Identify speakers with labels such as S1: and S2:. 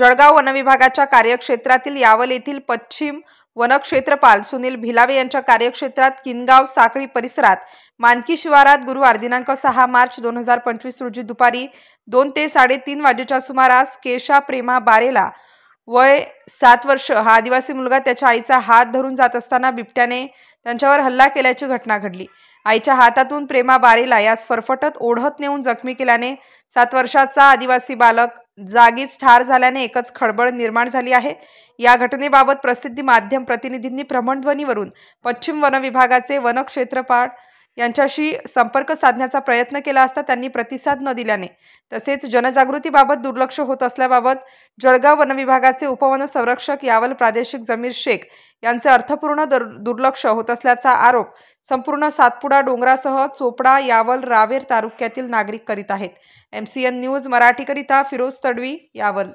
S1: जळगाव वनविभागाच्या कार्यक्षेत्रातील यावल येथील पश्चिम वनक्षेत्रपाल सुनील भिलावे यांच्या कार्यक्षेत्रात किनगाव साखळी परिसरात मानकी शिवारात गुरुवार दिनांक 6 मार्च 2025 रोजी दुपारी 2 ते 3:30 वाजेच्या सुमारास केशा प्रेमा बारेला वय 7 वर्ष हा आदिवासी मुलगा त्याच्या आईचा हात धरून जात असताना बिबट्याने त्यांच्यावर हल्ला केल्याची घटना घडली। आईच्या हातातून प्रेमा बारेला यास फरफटत ओढत नेऊन जखमी केल्याने 7 वर्षाचा आदिवासी बालक जागीच ठार झाल्याने एकच खळबळ निर्माण झाली आहे। या घटनेबाबत प्रसिद्धी माध्यम प्रतिनिधींनी भ्रमणध्वनीवरून पश्चिम वन विभागाचे वनक्षेत्रपाल यांच्याशी संपर्क साधण्याचा प्रयत्न केला असता त्यांनी प्रतिसाद न दिल्याने तसेच जनजागृतीबाबत दुर्लक्ष होत असल्याबाबत जळगाव वन विभागाचे उपवन संरक्षक यावल प्रादेशिक जमीर शेख यांचे अर्थपूर्ण दुर्लक्ष होत असल्याचा आरोप संपूर्ण सातपुडा डोंगरासह चोपडा यावल रावेर तालुक्यातील नागरिक करीत आहेत। MCN न्यूज मराठीकरिता फिरोज तडवी यावल।